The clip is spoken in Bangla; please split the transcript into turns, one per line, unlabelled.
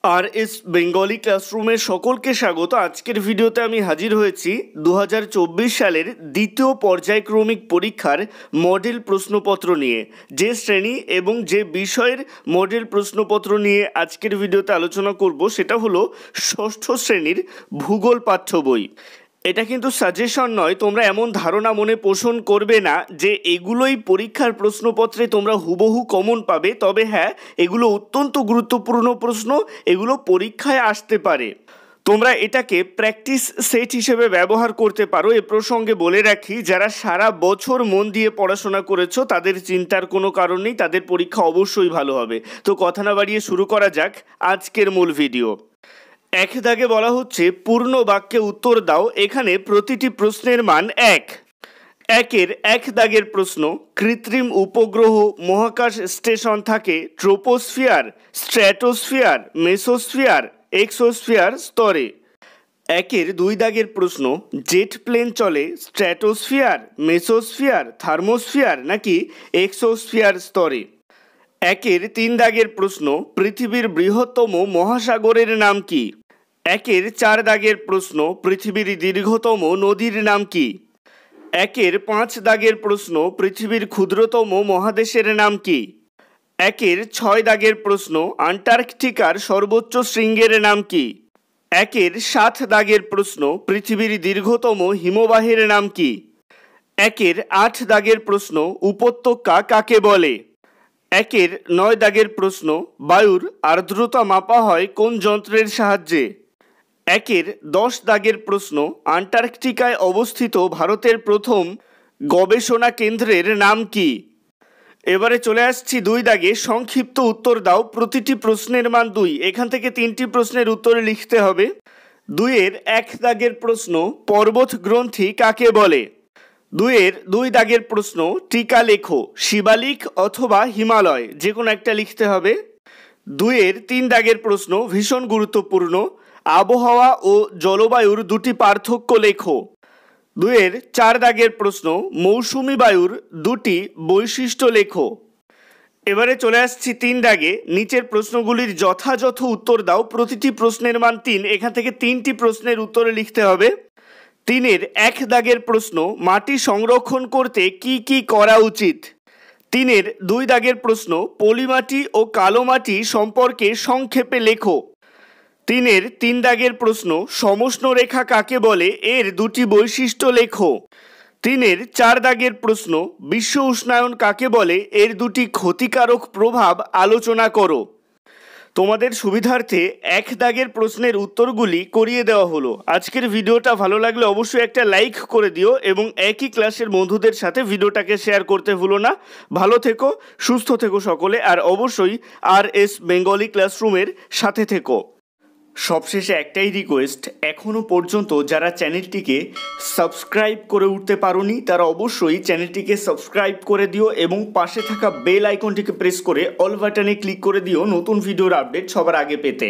আর এস বেঙ্গলি ক্লাসরুমের সকলকে স্বাগত। আজকের ভিডিওতে আমি হাজির হয়েছি 2024 সালের দ্বিতীয় পর্যায়ক্রমিক পরীক্ষার মডেল প্রশ্নপত্র নিয়ে। যে শ্রেণী এবং যে বিষয়ের মডেল প্রশ্নপত্র নিয়ে আজকের ভিডিওতে আলোচনা করব সেটা হলো ষষ্ঠ শ্রেণীর ভূগোল পাঠ্য বই। এটা কিন্তু সাজেশন নয়, তোমরা এমন ধারণা মনে পোষণ করবে না যে এগুলোই পরীক্ষার প্রশ্নপত্রে তোমরা হুবহু কমন পাবে। তবে হ্যাঁ, এগুলো অত্যন্ত গুরুত্বপূর্ণ প্রশ্ন, এগুলো পরীক্ষায় আসতে পারে। তোমরা এটাকে প্র্যাকটিস সেট হিসেবে ব্যবহার করতে পারো। এ প্রসঙ্গে বলে রাখি, যারা সারা বছর মন দিয়ে পড়াশোনা করেছো তাদের চিন্তার কোনো কারণ নেই, তাদের পরীক্ষা অবশ্যই ভালো হবে। তো কথা না বাড়িয়ে শুরু করা যাক আজকের মূল ভিডিও। এক দাগে বলা হচ্ছে পূর্ণ বাক্যে উত্তর দাও। এখানে প্রতিটি প্রশ্নের মান 1। একের এক দাগের প্রশ্ন, কৃত্রিম উপগ্রহ মহাকাশ স্টেশন থাকে ট্রোপোস্ফিয়ার, স্ট্র্যাটোস্ফিয়ার, মেসোস্ফিয়ার, এক্সোস্ফিয়ার স্তরে। একের দুই দাগের প্রশ্ন, জেট প্লেন চলে স্ট্র্যাটোস্ফিয়ার, মেসোস্ফিয়ার, থার্মোস্ফিয়ার নাকি এক্সোস্ফিয়ার স্তরে। একের তিন দাগের প্রশ্ন, পৃথিবীর বৃহত্তম মহাসাগরের নাম কি? একের চার দাগের প্রশ্ন, পৃথিবীর দীর্ঘতম নদীর নাম কি? একের পাঁচ দাগের প্রশ্ন, পৃথিবীর ক্ষুদ্রতম মহাদেশের নাম কি? একের ছয় দাগের প্রশ্ন, আন্টার্কটিকার সর্বোচ্চ শৃঙ্গের নাম কি? একের সাত দাগের প্রশ্ন, পৃথিবীর দীর্ঘতম হিমবাহের নাম কি? একের আট দাগের প্রশ্ন, উপত্যকা কাকে বলে? একের নয় দাগের প্রশ্ন, বায়ুর আর্দ্রতা মাপা হয় কোন যন্ত্রের সাহায্যে? একের 10 দাগের প্রশ্ন, আন্টার্কটিকায় অবস্থিত ভারতের প্রথম গবেষণা কেন্দ্রের নাম কি? এবারে চলে আসছি দুই দাগে, সংক্ষিপ্ত উত্তর দাও। প্রতিটি প্রশ্নের মান 2। এখান থেকে 3টি প্রশ্নের উত্তর লিখতে হবে। দুইয়ের এক দাগের প্রশ্ন, পর্বত গ্রন্থি কাকে বলে? দুইয়ের দুই দাগের প্রশ্ন, টিকা লেখো, শিবালিক অথবা হিমালয়, যে কোনো একটা লিখতে হবে। দুইয়ের তিন দাগের প্রশ্ন ভীষণ গুরুত্বপূর্ণ, আবহাওয়া ও জলবায়ুর দুটি পার্থক্য লেখো। দুইয়ের চার দাগের প্রশ্ন, মৌসুমি বায়ুর দুটি বৈশিষ্ট্য লেখো। এবারে চলে আসছি তিন দাগে, নিচের প্রশ্নগুলির যথাযথ উত্তর দাও। প্রতিটি প্রশ্নের মান 3। এখান থেকে 3টি প্রশ্নের উত্তর লিখতে হবে। তিনের এক দাগের প্রশ্ন, মাটি সংরক্ষণ করতে কি কি করা উচিত? তিনের দুই দাগের প্রশ্ন, পলিমাটি ও কালো মাটি সম্পর্কে সংক্ষেপে লেখো। তিনের তিন দাগের প্রশ্ন, সমষ্ণ রেখা কাকে বলে, এর দুটি বৈশিষ্ট্য লেখো। তিনের চার দাগের প্রশ্ন, বিশ্ব উষ্ণায়ন কাকে বলে, এর দুটি ক্ষতিকারক প্রভাব আলোচনা করো। তোমাদের সুবিধার্থে এক দাগের প্রশ্নের উত্তরগুলি করিয়ে দেওয়া হলো। আজকের ভিডিওটা ভালো লাগলে অবশ্যই একটা লাইক করে দিও এবং একই ক্লাসের বন্ধুদের সাথে ভিডিওটাকে শেয়ার করতে ভুলো না। ভালো থেকো, সুস্থ থেকো সকলে, আর অবশ্যই আর এস বেঙ্গলি ক্লাসরুমের সাথে থেকো। সবশেষে একটাই রিকোয়েস্ট, এখনও পর্যন্ত যারা চ্যানেলটিকে সাবস্ক্রাইব করে উঠতে পারোনি তারা অবশ্যই চ্যানেলটিকে সাবস্ক্রাইব করে দিও এবং পাশে থাকা বেল আইকনটিকে প্রেস করে অল বাটনে ক্লিক করে দিও নতুন ভিডিওর আপডেট সবার আগে পেতে।